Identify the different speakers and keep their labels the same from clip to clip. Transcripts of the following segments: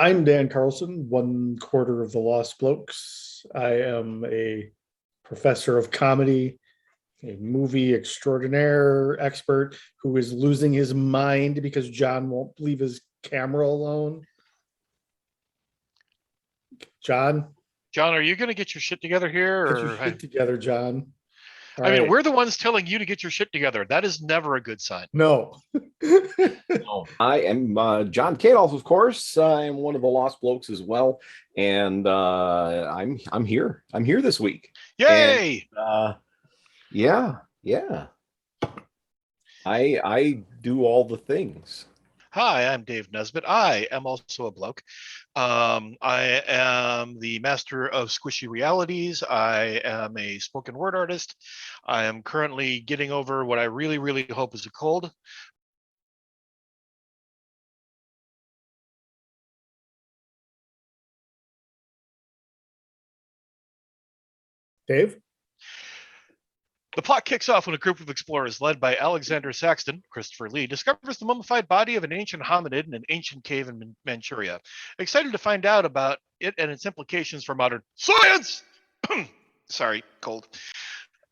Speaker 1: I'm Dan Carlson, one quarter of the Lost Blokes. I am a professor of comedy, a movie extraordinaire expert who is losing his mind because John won't leave his camera alone. John,
Speaker 2: John, are you going to get your shit together here?
Speaker 1: get your
Speaker 2: Or
Speaker 1: shit together, John. All
Speaker 2: I mean,
Speaker 1: right.
Speaker 2: we're the ones telling you to get your shit together. That is never a good sign.
Speaker 1: No.
Speaker 3: Oh, I am John Kadolf, of course. I am one of the Lost Blokes as well, and I'm here. I'm here this week. And
Speaker 2: Yay!
Speaker 3: yeah. I do all the things.
Speaker 2: Hi, I'm Dave Nesbitt. I am also a bloke. I am the master of squishy realities. I am a spoken word artist. I am currently getting over what I really, really hope is a cold.
Speaker 1: Dave?
Speaker 2: The plot kicks off when a group of explorers led by Alexander Saxton, Christopher Lee, discovers the mummified body of an ancient hominid in an ancient cave in Manchuria. Excited to find out about it and its implications for modern science! Sorry, cold.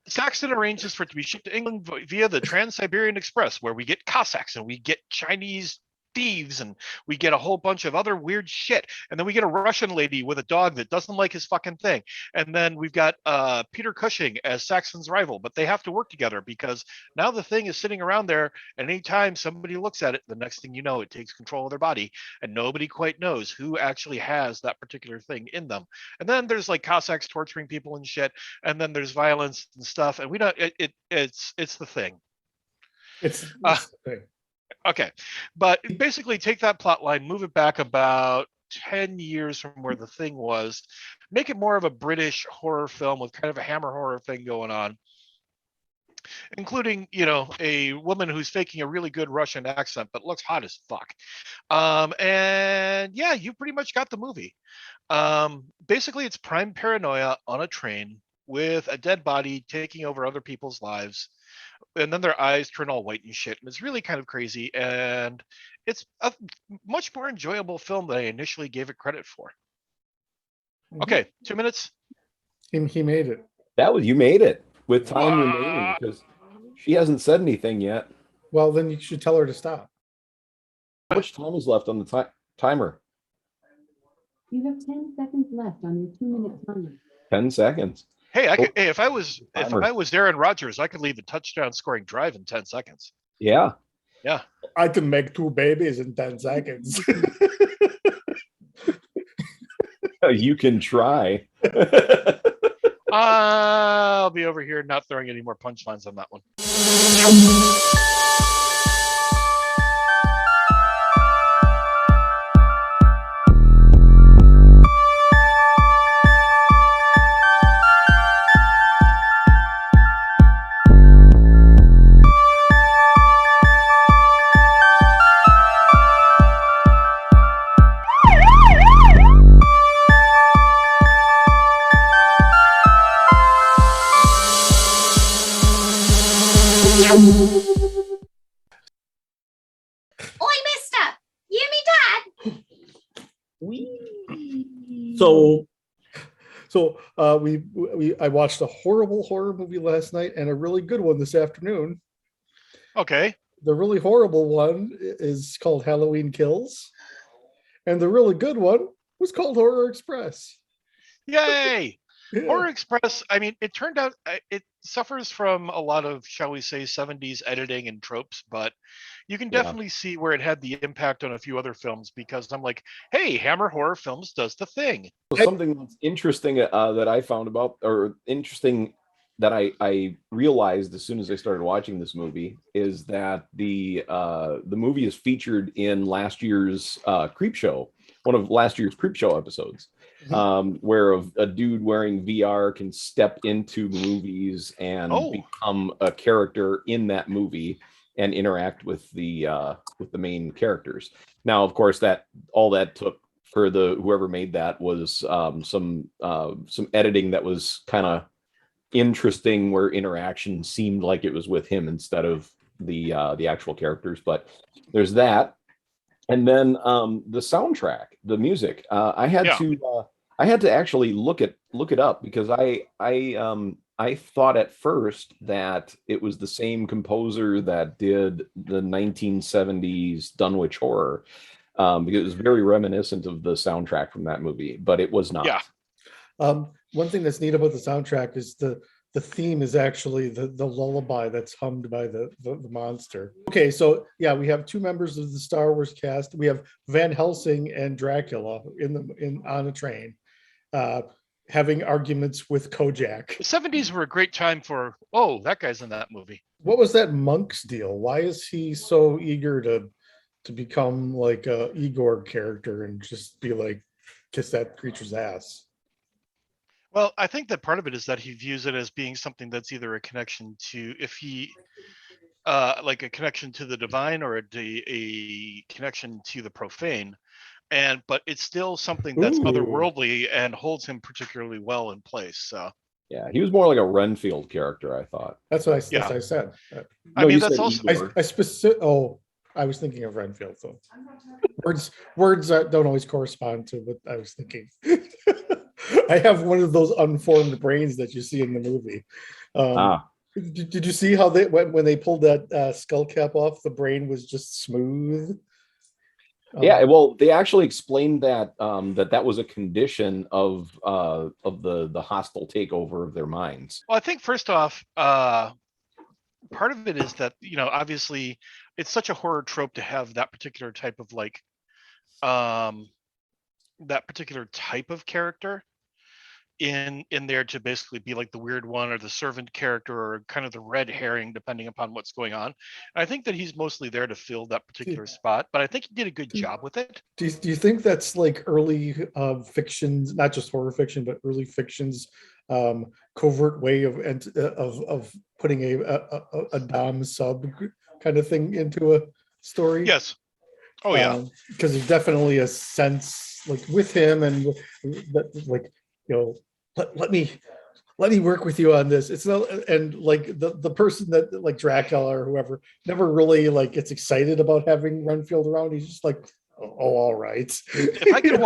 Speaker 2: Saxton arranges for it to be shipped to England via the Trans-Siberian Express, where we get Cossacks and we get Chinese thieves and we get a whole bunch of other weird shit. And then we get a Russian lady with a dog that doesn't like his fucking thing. And then we've got Peter Cushing as Saxton's rival, but they have to work together because now the thing is sitting around there, and anytime somebody looks at it, the next thing you know, it takes control of their body, and nobody quite knows who actually has that particular thing in them. And then there's like Cossacks torturing people and shit, and then there's violence and stuff, and we don't it's the thing.
Speaker 1: It's the thing.
Speaker 2: Okay, but basically take that plot line, move it back about 10 years from where the thing was, make it more of a British horror film with kind of a hammer horror thing going on, including, a woman who's faking a really good Russian accent but looks hot as fuck. And yeah, you pretty much got the movie. Basically, it's prime paranoia on a train with a dead body taking over other people's lives, and then their eyes turn all white and shit, and it's really kind of crazy, and it's a much more enjoyable film than I initially gave it credit for. Okay, 2 minutes.
Speaker 1: He made it.
Speaker 3: You made it with time remaining because she hasn't said anything yet.
Speaker 1: Well, then you should tell her to stop.
Speaker 3: How much time is left on the timer?
Speaker 4: You have 10 seconds left on your 2-minute timer.
Speaker 3: 10 seconds.
Speaker 2: Hey, if I was Aaron Rodgers, I could leave a touchdown scoring drive in 10 seconds.
Speaker 3: Yeah.
Speaker 1: I can make 2 babies in 10 seconds.
Speaker 3: You can try.
Speaker 2: I'll be over here not throwing any more punchlines on that one.
Speaker 5: Oi, mister! You me dad?
Speaker 1: I watched a horrible horror movie last night and a really good one this afternoon.
Speaker 2: Okay.
Speaker 1: The really horrible one is called Halloween Kills, and the really good one was called Horror Express.
Speaker 2: Yay!
Speaker 1: Yeah.
Speaker 2: Horror Express, I mean, it turned out it suffers from a lot of, shall we say, 70s editing and tropes, but you can definitely see where it had the impact on a few other films, because I'm like, hey, Hammer Horror Films does the thing.
Speaker 3: Something that's interesting that I found about, or interesting that I realized as soon as I started watching this movie, is that the movie is featured in last year's Creep Show, one of last year's Creep Show episodes. Where a dude wearing VR can step into movies and become a character in that movie and interact with the main characters. Now, of course, that all that took for whoever made that was some editing that was kind of interesting, where interaction seemed like it was with him instead of the actual characters. But there's that. And then the soundtrack, the music. I had
Speaker 2: Yeah.
Speaker 3: to actually look it up because I thought at first that it was the same composer that did the 1970s Dunwich Horror, because it was very reminiscent of the soundtrack from that movie, but it was not.
Speaker 2: Yeah.
Speaker 1: One thing that's neat about the soundtrack is the theme is actually the lullaby that's hummed by the monster. Okay, so yeah, we have two members of the Star Wars cast. We have Van Helsing and Dracula on a train, having arguments with Kojak.
Speaker 2: The 70s were a great time for, oh, that guy's in that movie.
Speaker 1: What was that monk's deal? Why is he so eager to become like a Igor character and just be like kiss that creature's ass?
Speaker 2: Well, I think that part of it is that he views it as being something that's either a connection to, if he, like a connection to the divine or a connection to the profane, but it's still something that's
Speaker 1: Ooh.
Speaker 2: otherworldly and holds him particularly well in place. So
Speaker 3: Yeah, he was more like a Renfield character, I thought.
Speaker 1: That's what I said.
Speaker 2: I
Speaker 3: No,
Speaker 2: mean,
Speaker 3: you
Speaker 2: that's
Speaker 3: said
Speaker 2: also
Speaker 3: Igor.
Speaker 1: I was thinking of Renfield. So words don't always correspond to what I was thinking. I have one of those unformed brains that you see in the movie. Did you see how when they pulled that skull cap off, the brain was just smooth?
Speaker 3: Yeah, well, they actually explained that that was a condition of the hostile takeover of their minds.
Speaker 2: Well, I think first off, part of it is that, obviously it's such a horror trope to have that particular type of that particular type of character in there to basically be like the weird one or the servant character or kind of the red herring, depending upon what's going on. I think that he's mostly there to fill that particular spot, but I think he did a good job with it.
Speaker 1: Do you think that's like early fictions, not just horror fiction, but early fictions covert way of putting a dom sub kind of thing into a story?
Speaker 2: Yes. Oh yeah.
Speaker 1: Because there's definitely a sense like with him and that like, let me work with you on this. It's not, and like the person that like Dracula or whoever never really like gets excited about having Renfield around. He's just like, oh, all right.
Speaker 2: If I could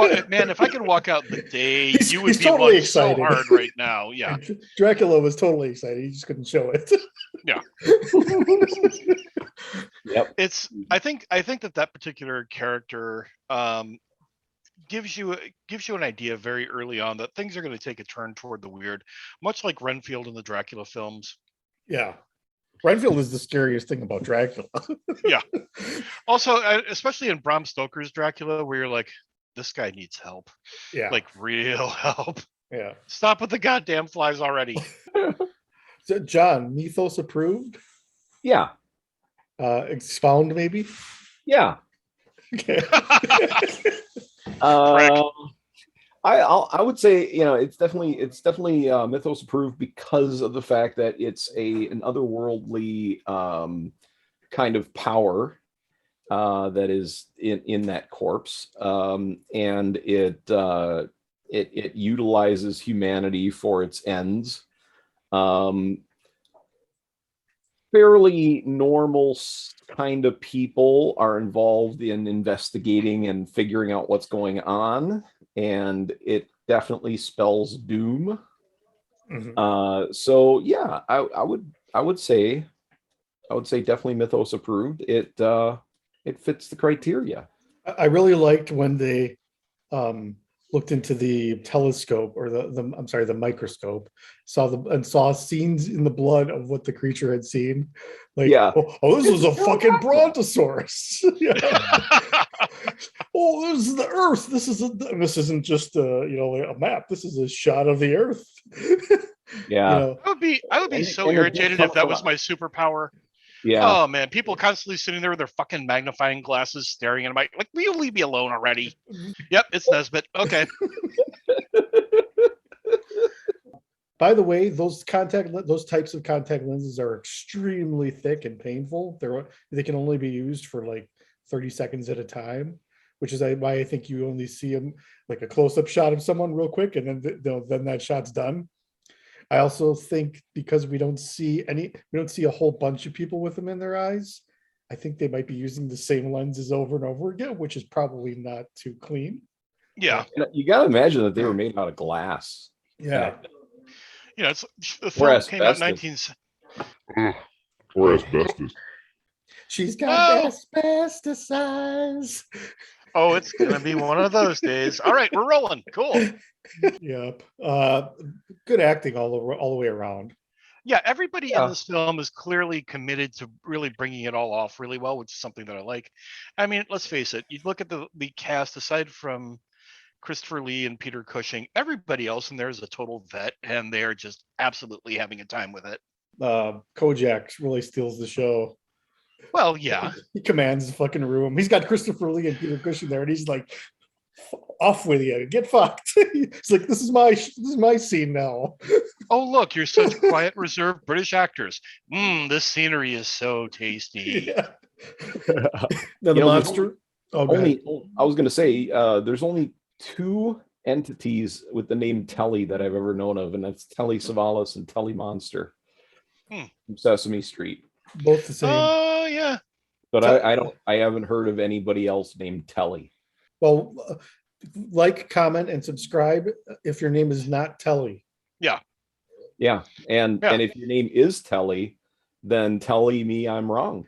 Speaker 2: walk out the day, you would
Speaker 1: he's
Speaker 2: be
Speaker 1: totally
Speaker 2: so
Speaker 1: excited.
Speaker 2: hard right now. Yeah.
Speaker 1: Dracula was totally excited. He just couldn't show it.
Speaker 2: Yeah.
Speaker 3: Yep.
Speaker 2: I think that particular character gives you an idea very early on that things are going to take a turn toward the weird, much like Renfield in the Dracula films.
Speaker 1: Yeah. Renfield is the scariest thing about Dracula.
Speaker 2: Yeah. Also, especially in Bram Stoker's Dracula, where you're like, this guy needs help.
Speaker 1: Yeah.
Speaker 2: Like real help.
Speaker 1: Yeah.
Speaker 2: Stop with the goddamn flies already.
Speaker 1: So, John, Mythos approved?
Speaker 3: Yeah.
Speaker 1: Expound maybe?
Speaker 3: Yeah.
Speaker 1: Okay.
Speaker 3: I would say, it's definitely Mythos approved because of the fact that it's an otherworldly kind of power that is in that corpse, and it utilizes humanity for its ends. Fairly normal kind of people are involved in investigating and figuring out what's going on, and it definitely spells doom.
Speaker 1: Mhm.
Speaker 3: So yeah, I would say definitely Mythos approved. It fits the criteria.
Speaker 1: I really liked when they looked into the telescope or the microscope, saw scenes in the blood of what the creature had seen. Like,
Speaker 3: Yeah.
Speaker 1: oh, this was a fucking brontosaurus. Yeah. Oh, this is the Earth. This isn't just a map. This is a shot of the Earth.
Speaker 3: Yeah.
Speaker 2: I would be so
Speaker 3: and
Speaker 2: irritated if that was my superpower.
Speaker 3: Yeah.
Speaker 2: Oh man, people constantly sitting there with their fucking magnifying glasses staring at my like, will you leave me alone already? Yep, it's Nesbit. Okay.
Speaker 1: By the way, those types of contact lenses are extremely thick and painful. They can only be used for like 30 seconds at a time, which is why I think you only see them like a close-up shot of someone real quick, and then that shot's done. I also think because we don't see a whole bunch of people with them in their eyes, I think they might be using the same lenses over and over again, which is probably not too clean.
Speaker 2: Yeah.
Speaker 3: You got to imagine that they were made out of glass.
Speaker 1: Yeah.
Speaker 2: You know, it's the
Speaker 3: Or
Speaker 2: film came out in
Speaker 3: asbestos.
Speaker 2: 19.
Speaker 6: Or asbestos.
Speaker 1: She's got
Speaker 2: No.
Speaker 1: asbestos eyes.
Speaker 2: Oh, it's gonna be one of those days. All right, we're rolling. Cool.
Speaker 1: Yep. Good acting all the way around.
Speaker 2: Yeah, everybody
Speaker 3: Yeah.
Speaker 2: in this film is clearly committed to really bringing it all off really well, which is something that I like. I mean, let's face it. You look at the cast aside from Christopher Lee and Peter Cushing, everybody else in there is a total vet, and they are just absolutely having a time with it.
Speaker 1: Kojak really steals the show.
Speaker 2: Well, yeah.
Speaker 1: He commands the fucking room. He's got Christopher Lee and Peter Cushing there, and he's like, "Off with you, get fucked." It's like, this is my scene now.
Speaker 2: Oh, look, you're such quiet, reserved British actors. This scenery is so tasty.
Speaker 1: Yeah. Then the
Speaker 3: You know,
Speaker 1: monster. Oh, go ahead.
Speaker 3: I was going to say, there's only 2 entities with the name Telly that I've ever known of, and that's Telly Savalas and Telly Monster from Sesame Street.
Speaker 1: Both the same.
Speaker 2: Oh, yeah.
Speaker 3: But I haven't heard of anybody else named Telly.
Speaker 1: Well, like, comment, and subscribe if your name is not Telly.
Speaker 3: Yeah, and if your name is Telly, then telly me I'm wrong.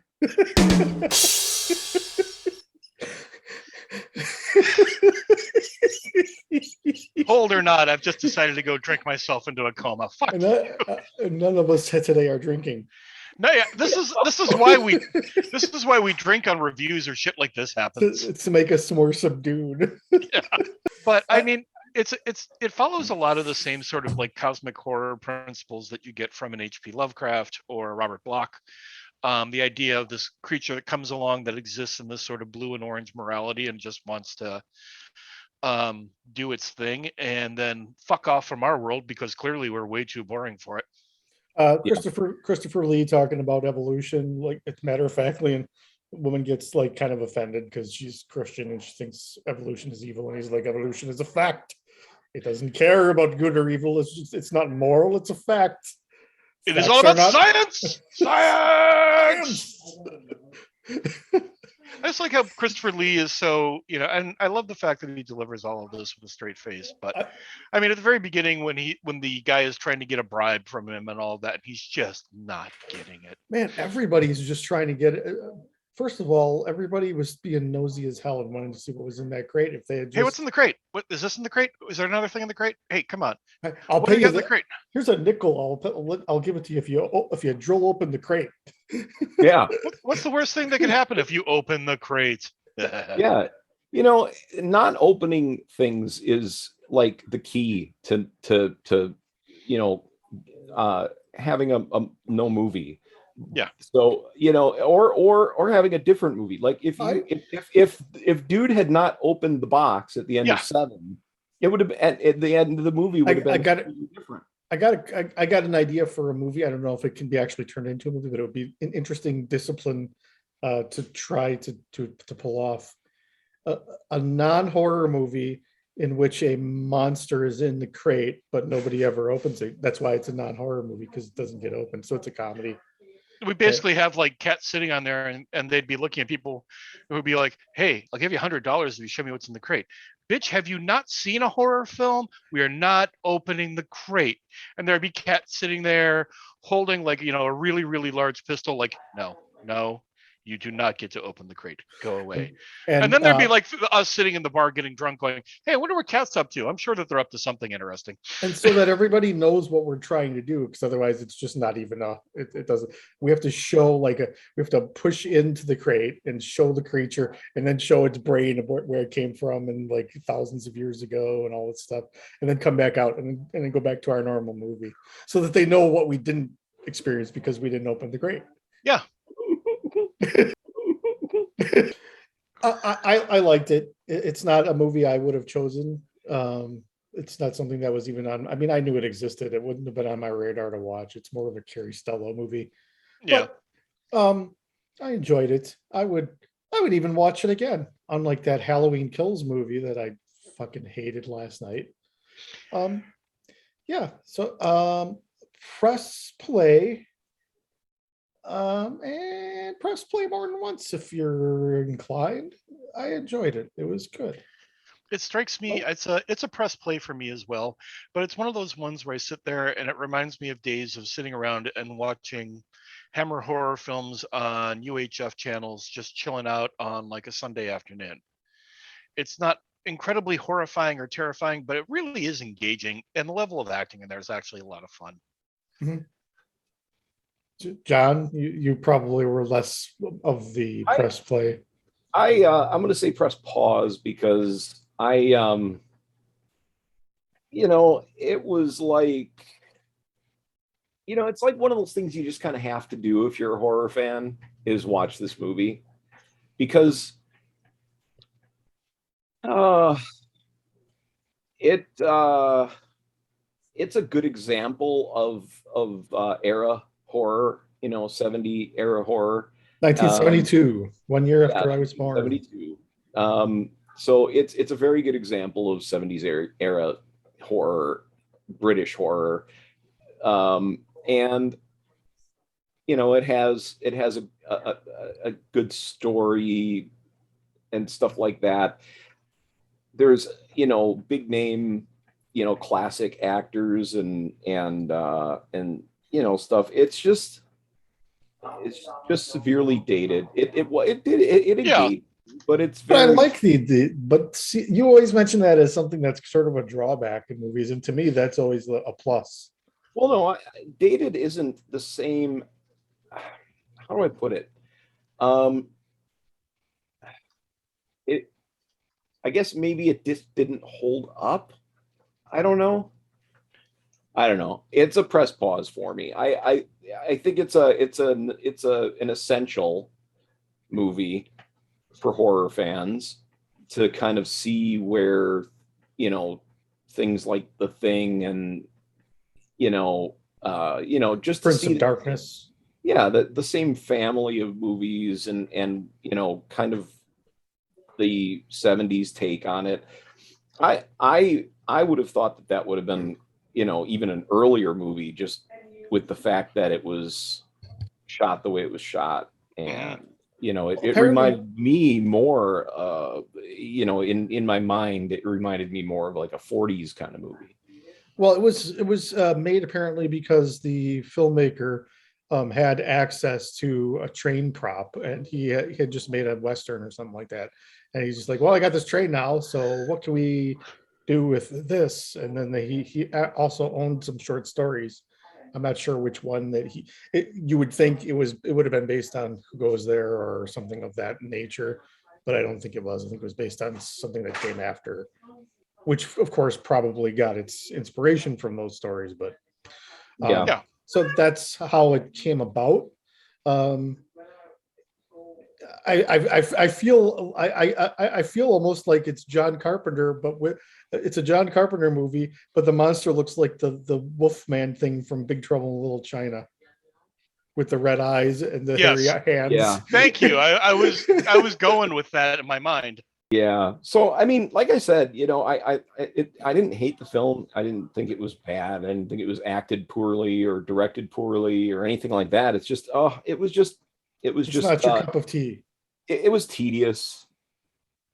Speaker 2: Hold or not, I've just decided to go drink myself into a coma. Fuck
Speaker 1: And
Speaker 2: you.
Speaker 1: none of us today are drinking.
Speaker 2: No, yeah, this is why we drink on reviews or shit like this happens.
Speaker 1: It's to make us more subdued.
Speaker 2: But I mean, it follows a lot of the same sort of like cosmic horror principles that you get from an H.P. Lovecraft or Robert Bloch. The idea of this creature that comes along that exists in this sort of blue and orange morality and just wants to do its thing and then fuck off from our world because clearly we're way too boring for it.
Speaker 1: Christopher Lee talking about evolution, like, it's matter of factly, and the woman gets like kind of offended because she's Christian and she thinks evolution is evil, and he's like, evolution is a fact. It doesn't care about good or evil. It's not moral. It's a fact.
Speaker 2: It is all about science. Science. I just like how Christopher Lee is so, and I love the fact that he delivers all of this with a straight face. But I mean, at the very beginning, when the guy is trying to get a bribe from him and all that, he's just not getting it.
Speaker 1: Man, everybody's just trying to get it. First of all, everybody was being nosy as hell and wanting to see what was in that crate. If they had just,
Speaker 2: hey, what's in the crate? What is this in the crate? Is there another thing in the crate? Hey, come on!
Speaker 1: I'll
Speaker 2: What
Speaker 1: pay
Speaker 2: do
Speaker 1: you
Speaker 2: got in the crate.
Speaker 1: Here's a nickel. I'll give it to you if you drill open the crate.
Speaker 3: Yeah.
Speaker 2: What's the worst thing that could happen if you open the crate?
Speaker 3: Yeah. Not opening things is like the key to having a no movie.
Speaker 2: Yeah.
Speaker 3: So, or having a different movie. Like if dude had not opened the box at the end of 7, it would have been at the end of the movie would have been different.
Speaker 1: I got an idea for a movie. I don't know if it can be actually turned into a movie, but it would be an interesting discipline to try to pull off a non-horror movie in which a monster is in the crate, but nobody ever opens it. That's why it's a non-horror movie, because it doesn't get opened. So it's a comedy.
Speaker 2: We basically have like cats sitting on there and they'd be looking at people who would be like, hey, I'll give you $100 if you show me what's in the crate. Bitch, have you not seen a horror film? We are not opening the crate. And there'd be cats sitting there holding like, a really, really large pistol. Like, no, you do not get to open the crate. Go away. And then there'd be like us sitting in the bar getting drunk going, hey, I wonder what cat's up to. I'm sure that they're up to something interesting.
Speaker 1: And so that everybody knows what we're trying to do, because otherwise it's just not even it doesn't. We have to show we have to push into the crate and show the creature and then show its brain of where it came from and like thousands of years ago and all that stuff, and then come back out and then go back to our normal movie so that they know what we didn't experience because we didn't open the crate.
Speaker 2: Yeah.
Speaker 1: I liked it. It's not a movie I would have chosen. It's not something that was even on. I mean, I knew it existed. It wouldn't have been on my radar to watch. It's more of a Carrie Stello movie.
Speaker 2: Yeah.
Speaker 1: But, I enjoyed it. I would even watch it again. Unlike that Halloween Kills movie that I fucking hated last night. Yeah. So press play And press play more than once if you're inclined. I enjoyed it. It was good.
Speaker 2: It strikes me it's a press play for me as well, but it's one of those ones where I sit there and it reminds me of days of sitting around and watching Hammer horror films on UHF channels, just chilling out on like a Sunday afternoon. It's not incredibly horrifying or terrifying, but it really is engaging, and the level of acting in there is actually a lot of fun.
Speaker 1: John, you probably were less of the press play.
Speaker 3: I'm going to say press pause because it was like, it's like one of those things you just kind of have to do if you're a horror fan, is watch this movie, because it's a good example of era horror, 70 era horror.
Speaker 1: 1972, 1 year after I was born.
Speaker 3: 72. So it's a very good example of 70s era horror, British horror. And it has a good story and stuff like that. There's big name, classic actors and stuff. It's just severely dated. It engaged, but it's
Speaker 1: But I
Speaker 3: very,
Speaker 1: like but see, you always mention that as something that's sort of a drawback in movies, and to me that's always a plus.
Speaker 3: well, no, dated isn't the same. How do I put it? I guess maybe it just didn't hold up. I don't know. It's a press pause for me. I think it's an essential movie for horror fans to kind of see where, things like The Thing and, just to
Speaker 1: Prince
Speaker 3: see
Speaker 1: of Darkness.
Speaker 3: Yeah, the same family of movies and kind of the 70s take on it. I would have thought that would have been, even an earlier movie, just with the fact that it was shot the way it was shot. And, it reminded me more, in my mind, it reminded me more of like a 40s kind of movie.
Speaker 1: Well, it was made apparently because the filmmaker had access to a train prop, and he had just made a Western or something like that. And he's just like, well, I got this train now, so what can we do with this? And then he also owned some short stories. I'm not sure which one that you would think it would have been based on Who Goes There or something of that nature, but I don't think it was. I think it was based on something that came after, which of course probably got its inspiration from those stories. But
Speaker 2: Yeah.
Speaker 1: So that's how it came about. I feel almost like it's John Carpenter, but it's a John Carpenter movie, but the monster looks like the Wolfman thing from Big Trouble in Little China, with the red eyes and the hairy hands.
Speaker 3: Yeah.
Speaker 2: Thank you. I was going with that in my mind.
Speaker 3: Yeah. So I mean, like I said, I didn't hate the film. I didn't think it was bad. I didn't think it was acted poorly or directed poorly or anything like that. It's just, it was just
Speaker 1: not your cup of tea.
Speaker 3: It was tedious,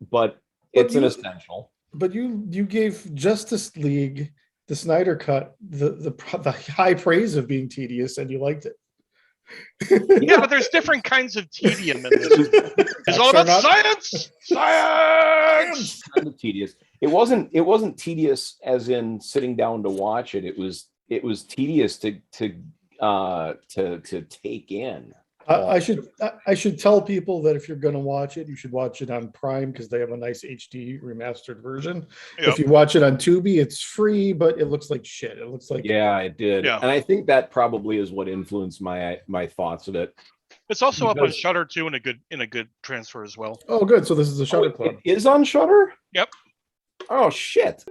Speaker 3: but it's an essential.
Speaker 1: But you gave Justice League, the Snyder Cut, the high praise of being tedious, and you liked it.
Speaker 2: Yeah, but there's different kinds of tedium in this. It's all about science. Science.
Speaker 3: Kind of tedious. It wasn't tedious as in sitting down to watch it. It was tedious to take in.
Speaker 1: I should tell people that if you're going to watch it, you should watch it on Prime because they have a nice HD remastered version.
Speaker 2: Yep.
Speaker 1: If you watch it on Tubi, it's free, but it looks like shit. It looks like
Speaker 3: it did,
Speaker 2: Yeah.
Speaker 3: And I think that probably is what influenced my thoughts of it.
Speaker 2: It's also up on Shudder too, in a good transfer as well.
Speaker 1: Oh, good. So this is a Shudder Club.
Speaker 3: It is on Shudder?
Speaker 2: Yep.
Speaker 3: Oh shit.